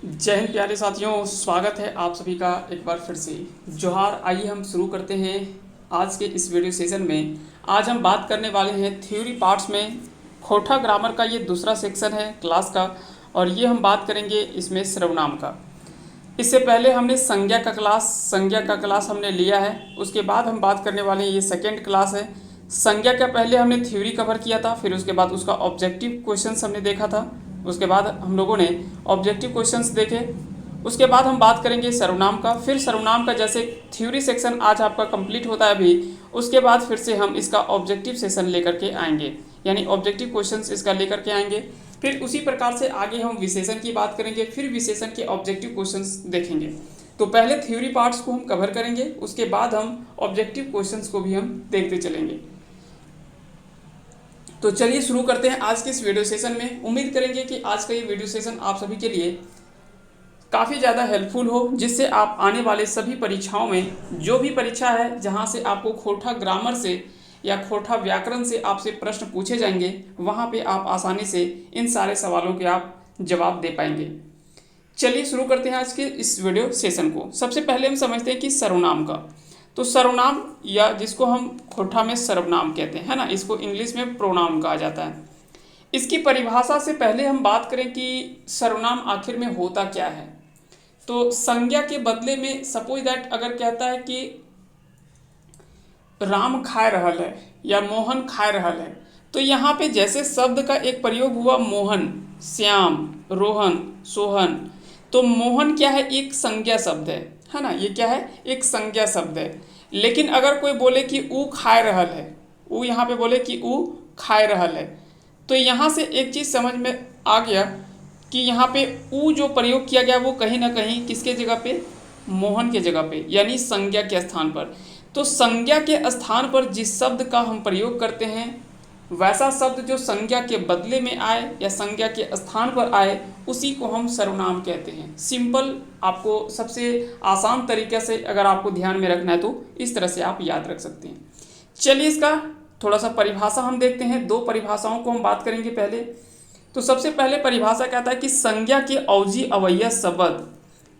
जय हिंद प्यारे साथियों, स्वागत है आप सभी का एक बार फिर से। जोहार। आइए हम शुरू करते हैं आज के इस वीडियो सेशन में। आज हम बात करने वाले हैं थ्योरी पार्ट्स में खोटा ग्रामर का ये दूसरा सेक्शन है क्लास का, और ये हम बात करेंगे इसमें सर्वनाम का। इससे पहले हमने संज्ञा का क्लास हमने लिया है। उसके बाद हम बात करने वाले हैं, ये सेकेंड क्लास है। संज्ञा का पहले हमने थ्योरी कवर किया था, फिर उसके बाद उसका ऑब्जेक्टिव क्वेश्चंस हमने देखा था। उसके बाद हम लोगों ने ऑब्जेक्टिव क्वेश्चंस देखे। उसके बाद हम बात करेंगे सर्वनाम का। फिर सर्वनाम का जैसे थ्योरी सेक्शन आज आपका कंप्लीट होता है अभी, उसके बाद फिर से हम इसका ऑब्जेक्टिव सेशन लेकर के आएंगे, यानी ऑब्जेक्टिव क्वेश्चंस इसका लेकर के आएंगे। फिर उसी प्रकार से आगे हम विशेषण की बात करेंगे, फिर विशेषण के ऑब्जेक्टिव क्वेश्चंस देखेंगे। तो पहले थ्योरी पार्ट्स को हम कवर करेंगे, उसके बाद हम ऑब्जेक्टिव क्वेश्चंस को भी हम देखते चलेंगे। तो चलिए शुरू करते हैं आज के इस वीडियो सेशन में। उम्मीद करेंगे कि आज का ये वीडियो सेशन आप सभी के लिए काफ़ी ज़्यादा हेल्पफुल हो, जिससे आप आने वाले सभी परीक्षाओं में, जो भी परीक्षा है जहां से आपको खोटा ग्रामर से या खोटा व्याकरण से आपसे प्रश्न पूछे जाएंगे, वहां पे आप आसानी से इन सारे सवालों के आप जवाब दे पाएंगे। चलिए शुरू करते हैं आज के इस वीडियो सेशन को। सबसे पहले हम समझते हैं कि सर्वनाम का। तो सर्वनाम, या जिसको हम खोटा में सर्वनाम कहते हैं, है ना, इसको इंग्लिश में प्रोनाउन कहा जाता है। इसकी परिभाषा से पहले हम बात करें कि सर्वनाम आखिर में होता क्या है। तो संज्ञा के बदले में सपोज दैट अगर कहता है कि राम खाए रहल है या मोहन खाए रहल है, तो यहाँ पे जैसे शब्द का एक प्रयोग हुआ मोहन, श्याम, रोहन, सोहन। तो मोहन क्या है, एक संज्ञा शब्द है ना, ये क्या है, एक संज्ञा शब्द है। लेकिन अगर कोई बोले कि ऊ खाए रहल है, ऊ यहाँ पे बोले कि ऊ खाए रहल है, तो यहाँ से एक चीज़ समझ में आ गया कि यहाँ पे ऊ जो प्रयोग किया गया वो कहीं ना कहीं किसके जगह पे, मोहन के जगह पे, यानी संज्ञा के स्थान पर। तो संज्ञा के स्थान पर जिस शब्द का हम प्रयोग करते हैं, वैसा शब्द जो संज्ञा के बदले में आए या संज्ञा के स्थान पर आए, उसी को हम सर्वनाम कहते हैं। सिंपल, आपको सबसे आसान तरीके से अगर आपको ध्यान में रखना है तो इस तरह से आप याद रख सकते हैं। चलिए इसका थोड़ा सा परिभाषा हम देखते हैं। दो परिभाषाओं को हम बात करेंगे पहले। तो सबसे पहले परिभाषा कहता है कि संज्ञा के अवजी अवयव शब्द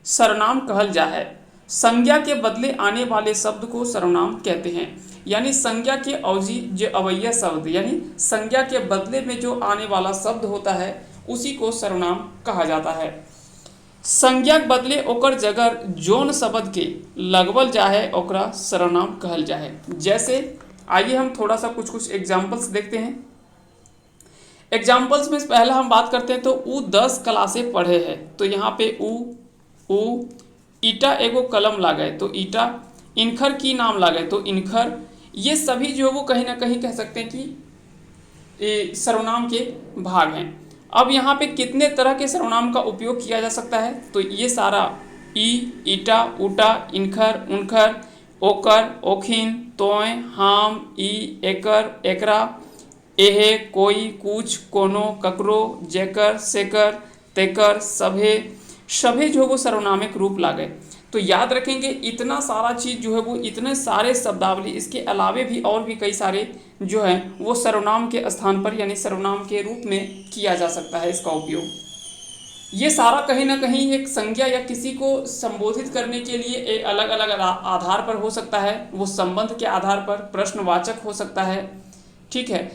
सर्वनाम कहल जा है। संज्ञा के बदले आने वाले शब्द को सर्वनाम कहते हैं, यानी संज्ञा के अवजी जो अवयव शब्द, यानी संज्ञा के बदले में जो आने वाला शब्द होता है उसी को सर्वनाम कहा जाता है। संज्ञा के बदले ओकर जगह जोन शब्द के लगवल जाए ओकरा सर्वनाम कहल जाए। जैसे आइए हम थोड़ा सा कुछ एग्जाम्पल्स देखते हैं। एग्जाम्पल्स में पहला हम बात करते हैं तो ऊ 10 क्लासे पढ़े है, तो यहाँ पे ऊ ईटा एगो कलम लागे तो ईटा, इनखर की नाम लागे तो इनखर। ये सभी जो वो कहीं ना कहीं कह सकते हैं कि ये सर्वनाम के भाग हैं। अब यहाँ पे कितने तरह के सर्वनाम का उपयोग किया जा सकता है, तो ये सारा ईटा, ऊटा, इनखर, उनखर, ओकर, ओखिन, तोय, हाम, एकर, एकरा, एहे, कोई, कुछ, कोनो, ककरो, जेकर, सेकर, तेकर, सभे जो वो सर्वनामिक रूप लागे। तो याद रखेंगे इतना सारा चीज़ जो है वो, इतने सारे शब्दावली, इसके अलावे भी और भी कई सारे जो हैं वो सर्वनाम के स्थान पर, यानी सर्वनाम के रूप में किया जा सकता है इसका उपयोग। ये सारा कहीं ना कहीं एक संज्ञा या किसी को संबोधित करने के लिए एक अलग अलग आधार पर हो सकता है। वो संबंध के आधार पर प्रश्नवाचक हो सकता है, ठीक है,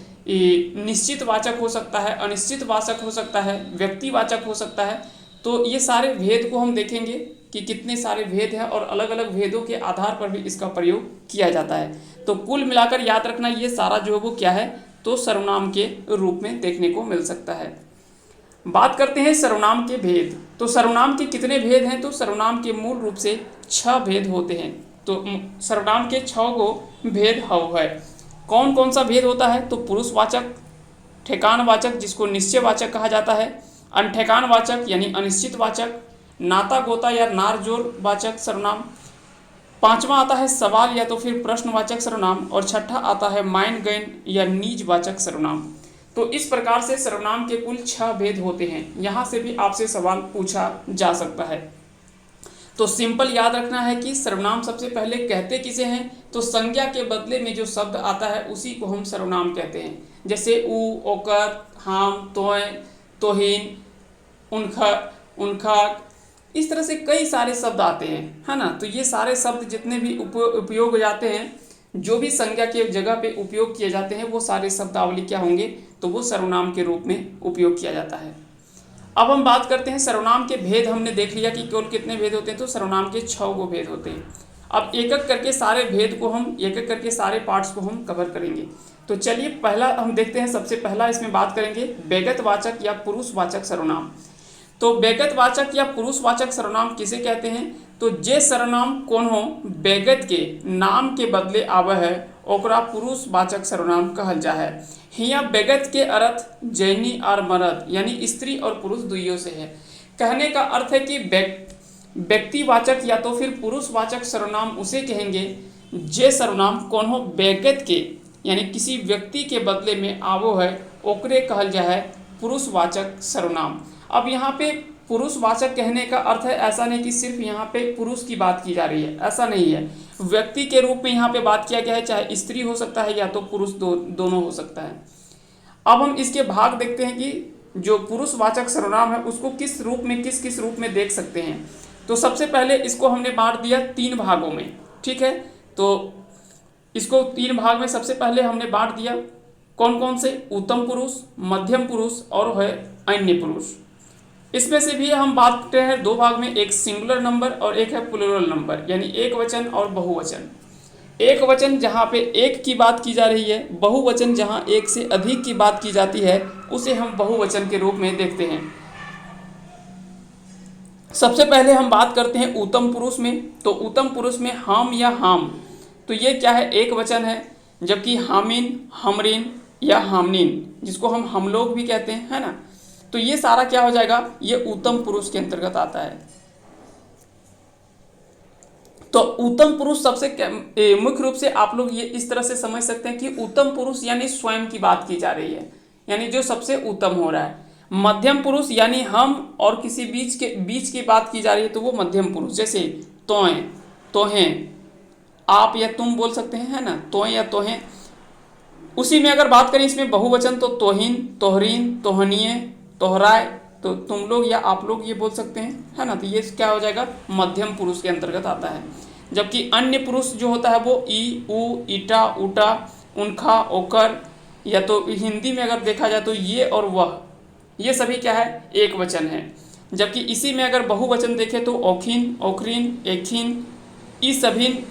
निश्चित वाचक हो सकता है, अनिश्चित वाचक हो सकता है, व्यक्तिवाचक हो सकता है। तो ये सारे भेद को हम देखेंगे कि कितने सारे भेद हैं और अलग अलग भेदों के आधार पर भी इसका प्रयोग किया जाता है। तो कुल मिलाकर याद रखना, ये सारा जो है वो क्या है, तो सर्वनाम के रूप में देखने को मिल सकता है। बात करते हैं सर्वनाम के भेद। तो सर्वनाम के कितने भेद हैं, तो सर्वनाम के मूल रूप से 6 भेद होते हैं। तो सर्वनाम के 6 को भेद है। कौन कौन सा भेद होता है, तो पुरुषवाचक, ठेकानवाचक जिसको निश्चयवाचक कहा जाता है, अनठेकानवाचक यानी अनिश्चित वाचक, नाता गोता या नार जोर वाचक सर्वनाम, 5वां आता है सवाल या तो फिर प्रश्नवाचक सर्वनाम, और 6ठा आता है माइन गैन या नीज वाचक सर्वनाम। तो इस प्रकार से सर्वनाम के कुल 6 भेद होते हैं। यहाँ से भी आपसे सवाल पूछा जा सकता है। तो सिंपल याद रखना है कि सर्वनाम सबसे पहले कहते किसे हैं, तो संज्ञा के बदले में जो शब्द आता है उसी को हम सर्वनाम कहते हैं। जैसे ऊ, ओकर, हाम, तोय, तोहिन, उनखा, इस तरह से कई सारे शब्द आते हैं, है ना। तो ये सारे शब्द जितने भी उपयोग हो जाते हैं, जो भी संज्ञा के जगह पे उपयोग किए जाते हैं, वो सारे शब्दावली क्या होंगे, तो वो सर्वनाम के रूप में उपयोग किया जाता है। अब हम बात करते हैं सर्वनाम के भेद। हमने देख लिया कि केवल कितने भेद होते हैं, तो सर्वनाम के 6 गो भेद होते हैं। अब एक एक करके सारे भेद को हम, एक एक करके सारे पार्ट्स को हम कवर करेंगे। तो चलिए पहला हम देखते हैं। सबसे पहला इसमें बात करेंगे व्यक्तिवाचक या पुरुषवाचक सर्वनाम। तो व्यक्तिवाचक या पुरुषवाचक सर्वनाम किसे कहते हैं, तो जे सर्वनाम कोनो व्यक्ति के नाम के बदले आवे है ओकरा पुरुषवाचक सर्वनाम कहल जा है। हियाँ व्यक्ति के अर्थ जैनी और मर्द यानी स्त्री और पुरुष दुइयों से है। कहने का अर्थ है कि व्यक्तिवाचक या तो फिर पुरुषवाचक सर्वनाम उसे कहेंगे जे सर्वनाम कोनो व्यक्ति के यानी किसी व्यक्ति के बदले में आवो है ओकरे कहल जा है पुरुषवाचक सर्वनाम। अब यहाँ पे पुरुषवाचक कहने का अर्थ है, ऐसा नहीं कि सिर्फ यहाँ पे पुरुष की बात की जा रही है, ऐसा नहीं है। व्यक्ति के रूप में यहाँ पे बात किया गया है, चाहे स्त्री हो सकता है या तो पुरुष, दोनों हो सकता है। अब हम इसके भाग देखते हैं कि जो पुरुषवाचक सर्वनाम है उसको किस रूप में, किस किस रूप में देख सकते हैं। तो सबसे पहले इसको हमने बांट दिया 3 भागों में, ठीक है। तो इसको 3 भाग में सबसे पहले हमने बांट दिया, कौन कौन से, उत्तम पुरुष, मध्यम पुरुष और है अन्य पुरुष। इसमें से भी हम बात करते हैं 2 भाग में, एक सिंगुलर नंबर और एक है प्लूरल नंबर यानी एक वचन और बहुवचन। एक वचन जहाँ पे एक की बात की जा रही है, बहुवचन जहाँ एक से अधिक की बात की जाती है, उसे हम बहुवचन के रूप में देखते हैं। सबसे पहले हम बात करते हैं उत्तम पुरुष में। तो उत्तम पुरुष में हम या हाम, तो ये क्या है, एक वचन है। जबकि हामिन, हमरिन या हामनिन, जिसको हम लोग भी कहते हैं, है ना, तो ये सारा क्या हो जाएगा, ये उत्तम पुरुष के अंतर्गत आता है। तो उत्तम पुरुष सबसे मुख्य रूप से आप लोग ये इस तरह से समझ सकते हैं कि उत्तम पुरुष यानी स्वयं की बात की जा रही है, यानी जो सबसे उत्तम हो रहा है। मध्यम पुरुष यानी हम और किसी बीच की बात की जा रही है, तो वो मध्यम पुरुष, जैसे तोएं, तोहें, आप या तुम बोल सकते हैं, है ना, तोएं या तोहें। उसी में अगर बात करें इसमें बहुवचन, तो तोहिन, तोहरीन, तोहनिए, तोहराए, तो तुम लोग या आप लोग ये बोल सकते हैं, है ना। तो ये क्या हो जाएगा, मध्यम पुरुष के अंतर्गत आता है। जबकि अन्य पुरुष जो होता है वो ई, ऊ, ईटा, ऊटा, उनका, ओकर, या तो हिंदी में अगर देखा जाए तो ये और वह, ये सभी क्या है, एक वचन है। जबकि इसी में अगर बहुवचन देखें तो औखिन, औखरीन, एखिन, ई सभिन,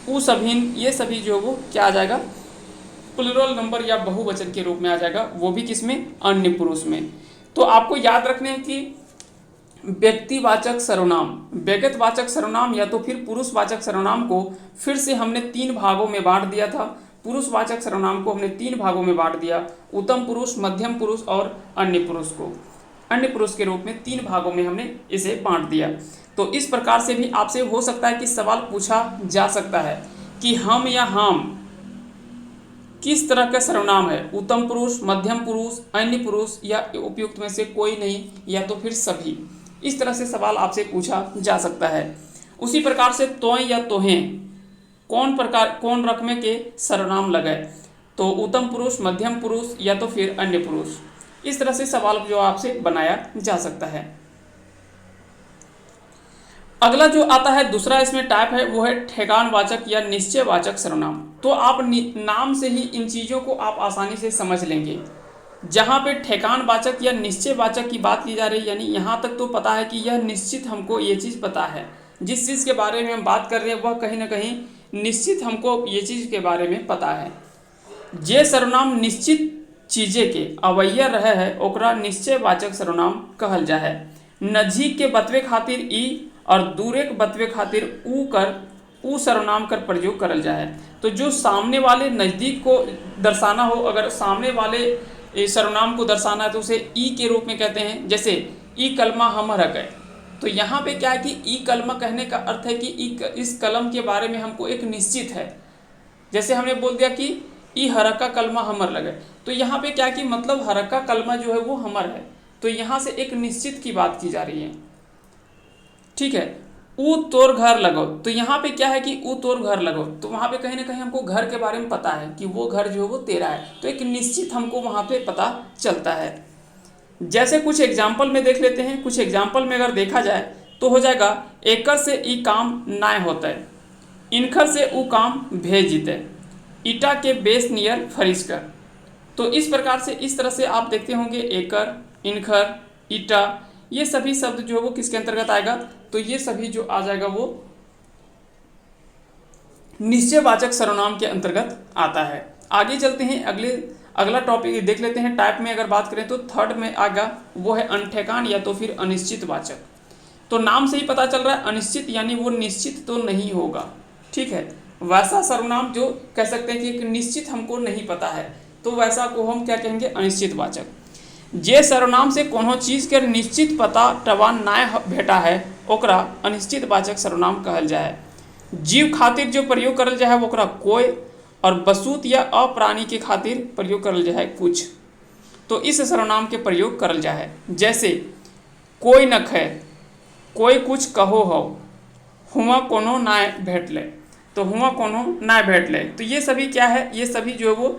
ऊ सभिन, ये सभी जो वो क्या आ जाएगा, प्लूरल नंबर या बहुवचन के रूप में आ जाएगा, वो भी किसमें, अन्य पुरुष में। तो आपको याद रखने हैं कि व्यक्तिवाचक सर्वनाम, व्यक्तिवाचक सर्वनाम या तो फिर पुरुषवाचक सर्वनाम को फिर से हमने 3 भागों में बांट दिया था। पुरुषवाचक सर्वनाम को हमने 3 भागों में बांट दिया, उत्तम पुरुष, मध्यम पुरुष और अन्य पुरुष को। अन्य पुरुष के रूप में 3 भागों में हमने इसे बांट दिया। तो इस प्रकार से भी आपसे हो सकता है कि सवाल पूछा जा सकता है कि हम या हम किस तरह का सर्वनाम है, उत्तम पुरुष, मध्यम पुरुष, अन्य पुरुष या उपयुक्त में से कोई नहीं, या तो फिर सभी। इस तरह से सवाल आपसे पूछा जा सकता है। उसी प्रकार से तोय या तोहें कौन रकम के सर्वनाम लगाए, तो उत्तम पुरुष, मध्यम पुरुष या तो फिर अन्य पुरुष। इस तरह से सवाल जो आपसे बनाया जा सकता है। अगला जो आता है दूसरा इसमें टाइप है, वो है ठेकानवाचक या निश्चयवाचक सर्वनाम। तो आप नाम से ही इन चीज़ों को आप आसानी से समझ लेंगे। जहाँ पे ठेकानवाचक या निश्चयवाचक की बात की जा रही है, यानी यहाँ तक तो पता है कि यह निश्चित हमको ये चीज़ पता है, जिस चीज़ के बारे में हम बात कर रहे हैं वह कहीं ना कहीं निश्चित हमको ये चीज़ के बारे में पता है। जे सर्वनाम निश्चित चीज़ें के अवैया रहे है ओकरा निश्चयवाचक सर्वनाम कहल जा है। नजीक के बतवे खातिर ई और दूरे के बतवे खातिर ऊ सर्वनाम कर प्रयोग करल जाए। तो जो सामने वाले नज़दीक को दर्शाना हो, अगर सामने वाले सर्वनाम को दर्शाना है तो उसे ई के रूप में कहते हैं। जैसे ई कलमा हमर है, तो यहाँ पे क्या है कि ई कलमा कहने का अर्थ है कि इस कलम के बारे में हमको एक निश्चित है। जैसे हमने बोल दिया कि ई हरका कलमा हमर लगे, तो यहाँ पे क्या कि मतलब हरका कलमा जो है वो हमर है, तो यहाँ से एक निश्चित की बात की जा रही है, ठीक है। ऊ तोर घर लगो, तो यहाँ पे क्या है कि ऊ तोर घर लगो, तो वहाँ पे कहीं ना कहीं हमको घर के बारे में पता है कि वो घर जो है वो तेरा है, तो एक निश्चित हमको वहाँ पे पता चलता है। जैसे कुछ एग्जाम्पल में देख लेते हैं। कुछ एग्जाम्पल में अगर देखा जाए तो हो जाएगा एकर से ई काम नाय होते, इनखर से ऊ काम भेज जीते, ईटा के बेस नियर फरिश कर। तो इस प्रकार से, इस तरह से आप देखते होंगे एकर, इनखर, ईटा, ये सभी शब्द जो है वो किसके अंतर्गत आएगा, तो ये सभी जो आ जाएगा वो निश्चयवाचक सर्वनाम के अंतर्गत आता है। आगे चलते हैं, अगला टॉपिक देख लेते हैं। टाइप में अगर बात करें तो थर्ड में आएगा वो है अनठेकान या तो फिर अनिश्चित वाचक। तो नाम से ही पता चल रहा है अनिश्चित यानी वो निश्चित तो नहीं होगा, ठीक है। वैसा सर्वनाम जो कह सकते हैं कि एक निश्चित हमको नहीं पता है, तो वैसा को हम क्या कहेंगे, अनिश्चित वाचक। जे सर्वनाम से कोनो चीज के निश्चित पता टवान नाय भेटा है ओकरा अनिश्चित वाचक सर्वनाम कहल जाए। जीव खातिर जो प्रयोग करल जाए ओकरा कोई, और वस्तु या अप्राणी के खातिर प्रयोग करल जाए कुछ, तो इस सर्वनाम के प्रयोग करल जाए। जैसे कोई न खे, कोई कुछ कहो हो, हुआ कोनो नाय भेटले, तो हुआ कोनो नाय भेटले, तो ये सभी क्या है, ये सभी जो है वो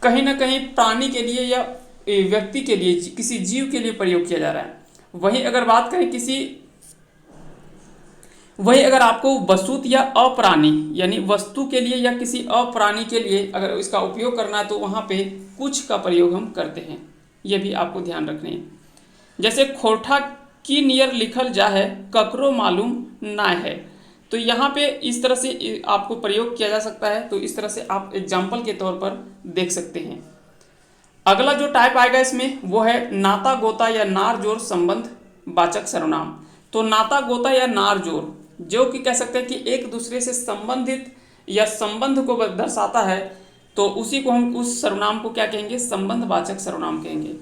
कहीं ना कहीं प्राणी के लिए या व्यक्ति के लिए, किसी जीव के लिए प्रयोग किया जा रहा है। वहीं अगर बात करें वही अगर आपको वस्तु या अप्राणी यानी वस्तु के लिए या किसी अप्राणी के लिए अगर इसका उपयोग करना है तो वहाँ पे कुछ का प्रयोग हम करते हैं, ये भी आपको ध्यान रखने हैं। जैसे खोठा की नियर लिखल जा है ककरो मालूम ना है, तो यहाँ पे इस तरह से आपको प्रयोग किया जा सकता है, तो इस तरह से आप एग्जाम्पल के तौर पर देख सकते हैं। अगला जो टाइप आएगा इसमें वो है नाता गोता या नार जोर संबंध वाचक सर्वनाम। तो नाता गोता या नार जोर जो कि कह सकते हैं कि एक दूसरे से संबंधित या संबंध को दर्शाता है, तो उसी को हम उस सर्वनाम को क्या कहेंगे, संबंधवाचक सर्वनाम कहेंगे।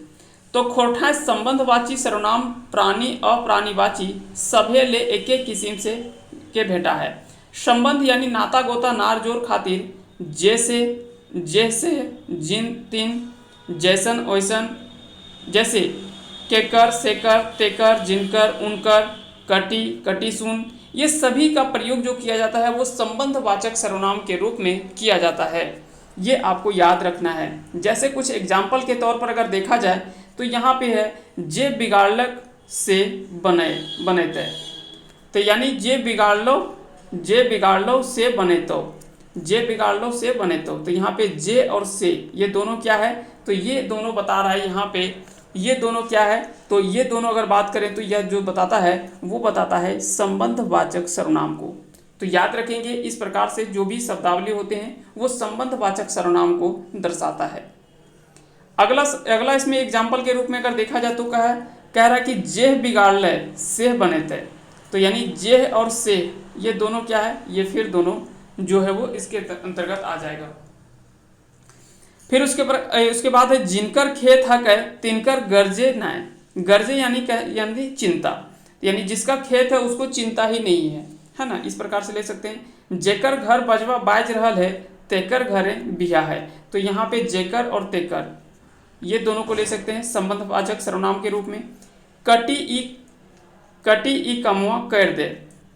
तो खोठा संबंधवाची सर्वनाम प्राणी अप्राणीवाची सभे ले एक एक किस्म से के भेटा है। संबंध यानी नाता गोता नार जोर खातिर जैसे जैसे जिन तिन जैसन ओइसन, जैसे केकर सेकर तेकर जिनकर उनकर कटी कटी सुन, ये सभी का प्रयोग जो किया जाता है वो संबंधवाचक सर्वनाम के रूप में किया जाता है। ये आपको याद रखना है। जैसे कुछ एग्जाम्पल के तौर पर अगर देखा जाए तो यहाँ पे है जे बिगाड़लक से बनेते, तो यानी जे बिगाड़लो से बनेतो, जे बिगाड़लो से बनेतो, तो यहाँ पे जे और से ये दोनों क्या है, तो ये दोनों बता रहा है यहाँ पे, ये दोनों क्या है, तो ये दोनों अगर बात करें तो यह जो बताता है वो बताता है संबंधवाचक सर्वनाम को। तो याद रखेंगे इस प्रकार से जो भी शब्दावली होते हैं वो संबंधवाचक सर्वनाम को दर्शाता है। अगला इसमें एग्जाम्पल के रूप में अगर देखा जाए तो कह रहा है कि जेह बिगाड़ले सेह बनेते, तो यानी जेह और से ये दोनों क्या है, ये फिर दोनों जो है वो इसके अंतर्गत आ जाएगा। फिर उसके बाद है जिनकर खेत हक है तिनकर गर्जे नाय, गर्जे यानी चिंता, यानी जिसका खेत है उसको चिंता ही नहीं है ना, इस प्रकार से ले सकते हैं। जेकर घर बजवा बाज रहल है तेकर घरे बिया है, तो यहाँ पे जेकर और तेकर ये दोनों को ले सकते हैं संबंधवाचक सर्वनाम के रूप में। कटी ई कमवा कर दे,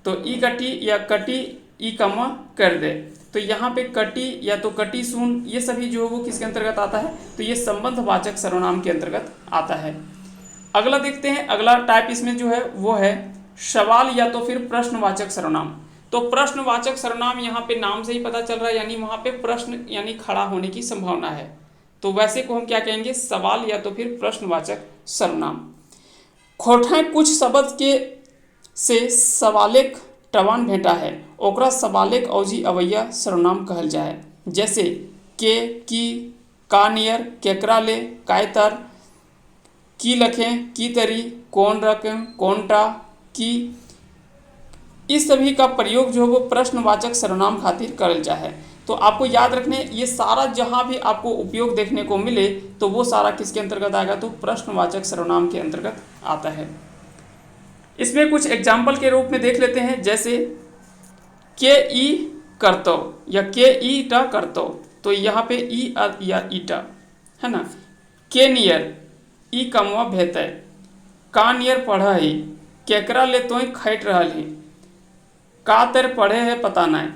तो ई कटी या कटी ई कमवा कर दे, तो यहाँ पे कटी या तो कटी सुन ये सभी जो है वो किसके अंतर्गत आता है, तो ये संबंधवाचक सर्वनाम के अंतर्गत आता है। अगला देखते हैं, अगला टाइप इसमें जो है वो है सवाल या तो फिर प्रश्नवाचक सर्वनाम। तो प्रश्नवाचक सर्वनाम यहाँ पे नाम से ही पता चल रहा है, यानी वहाँ पे प्रश्न यानी खड़ा होने की संभावना है, तो वैसे को हम क्या कहेंगे, सवाल या तो फिर प्रश्नवाचक सर्वनाम। खोठा कुछ शब्द के से सवालेक टवान भेटा है ओकरा सवालेक औजी अवैया सर्वनाम कहल जाए। जैसे के की का नियर केकरा ले काय तर, की लखें की तरी कौन रकम कौनटा की, इस सभी का प्रयोग जो है वो प्रश्नवाचक सर्वनाम खातिर करल जाए। तो आपको याद रखने ये सारा जहाँ भी आपको उपयोग देखने को मिले तो वो सारा किसके अंतर्गत आएगा, तो प्रश्नवाचक सर्वनाम के अंतर्गत आता है। इसमें कुछ एग्जाम्पल के रूप में देख लेते हैं, जैसे के ई करतो या के ईटा करतो, तो यहाँ पे ई या ईटा है ना। के नियर ई कमवा भेते, का नियर पढ़ ही केकरा ले तो खैट रहल ही, का तर पढ़े है पता नहीं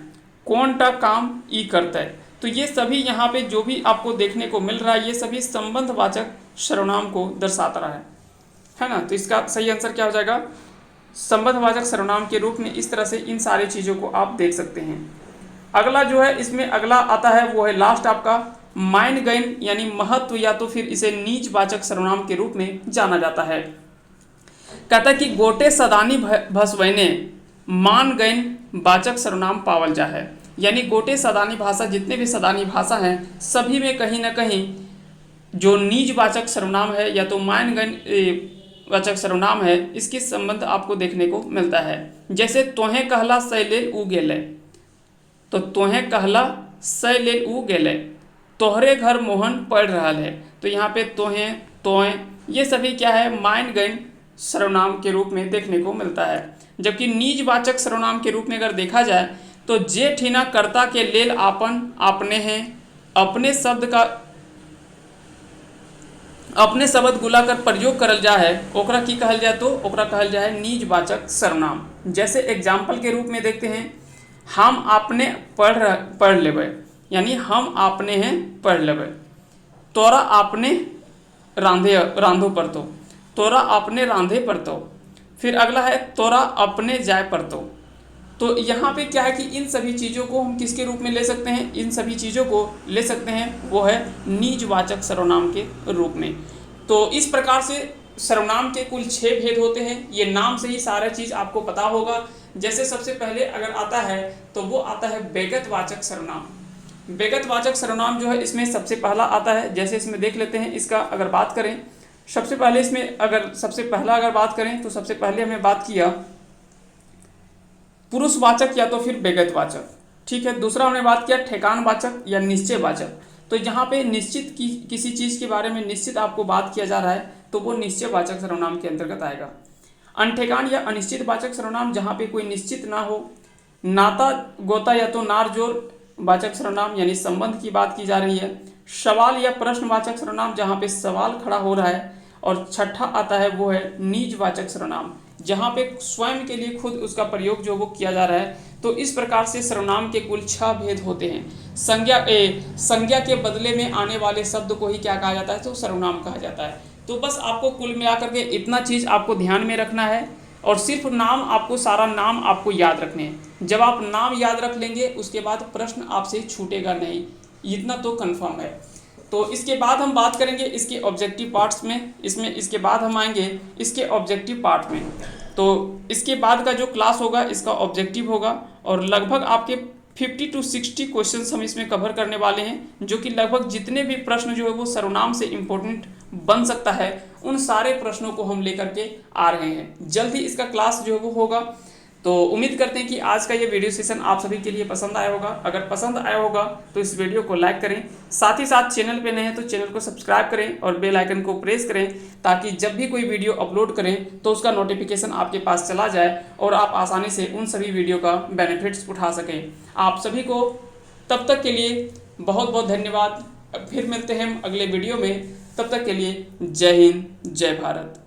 कौन टा काम ई करता है, तो ये सभी यहाँ पे जो भी आपको देखने को मिल रहा है ये सभी संबंधवाचक सर्वनाम को दर्शाता रहा है ना। तो इसका सही आंसर क्या हो जाएगा, संबंधवाचक सर्वनाम के रूप में। इस तरह से इन सारी चीज़ों को आप देख सकते हैं। अगला जो है इसमें अगला आता है वो है लास्ट आपका माइन गैन, यानी महत्व या तो फिर इसे नीचवाचक सर्वनाम के रूप में जाना जाता है। कहता है कि गोटे सदानी भसवैने मान गैन वाचक सर्वनाम पावल जा है, यानी गोटे सदानी भाषा, जितने भी सदानी भाषा हैं सभी में कहीं ना कहीं जो नीचवाचक सर्वनाम है या तो मान गैन वाचक सर्वनाम है, इसके संबंध आपको देखने को मिलता है। जैसे तोहे कहला सैलेल उ गेले, तो तोहे कहला सैलेल उ गेले, तोहरे घर मोहन पढ़ रहा है, तो यहाँ पे तोहे तोए ये सभी क्या है माइन गैन सर्वनाम के रूप में देखने को मिलता है। जबकि नीचवाचक सर्वनाम के रूप में अगर देखा जाए तो जे ठीना कर्ता के लेल आपन आपने हैं, अपने शब्द गुला कर प्रयोग करल जा है, ओकरा की कहल जाए तो ओकरा कहल जाए नीचवाचक सर्वनाम। जैसे एग्जाम्पल के रूप में देखते हैं, हम आपने पढ़ लेबै, यानी हम आपने हैं पढ़ लेबै, तोरा आपने रांधो पड़तो, तोरा अपने रांधे पड़तो। फिर अगला है तोरा अपने जाय पड़तो। तो यहाँ पे क्या है कि इन सभी चीज़ों को हम किसके रूप में ले सकते हैं, इन सभी चीज़ों को ले सकते हैं वो है नीचवाचक सर्वनाम के रूप में। तो इस प्रकार से सर्वनाम के कुल 6 भेद होते हैं। ये नाम से ही सारा चीज़ आपको पता होगा। जैसे सबसे पहले अगर आता है तो वो आता है व्यगतवाचक सर्वनाम। व्यगतवाचक सर्वनाम जो है इसमें सबसे पहला आता है। जैसे इसमें देख लेते हैं, इसका अगर बात करें सबसे पहले इसमें अगर बात करें तो सबसे पहले हमने बात किया पुरुषवाचक या तो फिर व्यगतवाचक, ठीक है। दूसरा हमने बात किया ठेकानवाचक या निश्चयवाचक। तो यहाँ पे निश्चित किसी चीज़ के बारे में निश्चित आपको बात किया जा रहा है तो वो निश्चयवाचक सर्वनाम के अंतर्गत आएगा। अनठेकान या अनिश्चितवाचक सर्वनाम, जहाँ पे कोई निश्चित ना हो। नाता गोता या तो नार जोर वाचक सर्वनाम, यानी संबंध की बात की जा रही है। सवाल या प्रश्नवाचक सर्वनाम, जहाँ पे सवाल खड़ा हो रहा है। और छठा आता है वो है नीचवाचक सर्वनाम, जहाँ पे स्वयं के लिए खुद उसका प्रयोग जो वो किया जा रहा है। तो इस प्रकार से सर्वनाम के कुल 6 भेद होते हैं। संज्ञा के बदले में आने वाले शब्द को ही क्या कहा जाता है, तो सर्वनाम कहा जाता है। तो बस आपको कुल मिलाकर के इतना चीज़ आपको ध्यान में रखना है, और सिर्फ नाम आपको, सारा नाम आपको याद रखने हैं। जब आप नाम याद रख लेंगे उसके बाद प्रश्न आपसे छूटेगा नहीं, इतना तो कन्फर्म है। तो इसके बाद हम बात करेंगे इसके ऑब्जेक्टिव पार्ट्स में, इसके बाद हम आएंगे इसके ऑब्जेक्टिव पार्ट में। तो इसके बाद का जो क्लास होगा इसका ऑब्जेक्टिव होगा, और लगभग आपके 50 to 60 क्वेश्चंस हम इसमें कवर करने वाले हैं, जो कि लगभग जितने भी प्रश्न जो है वो सर्वनाम से इम्पोर्टेंट बन सकता है उन सारे प्रश्नों को हम लेकर के आ रहे हैं। जल्द ही इसका क्लास जो है वो होगा। तो उम्मीद करते हैं कि आज का ये वीडियो सेशन आप सभी के लिए पसंद आया होगा। अगर पसंद आया होगा तो इस वीडियो को लाइक करें, साथ ही साथ चैनल पे नए हैं तो चैनल को सब्सक्राइब करें और बेल आइकन को प्रेस करें, ताकि जब भी कोई वीडियो अपलोड करें तो उसका नोटिफिकेशन आपके पास चला जाए और आप आसानी से उन सभी वीडियो का बेनिफिट्स उठा सकें। आप सभी को तब तक के लिए बहुत बहुत धन्यवाद। फिर मिलते हैं हम अगले वीडियो में, तब तक के लिए जय हिंद, जय भारत।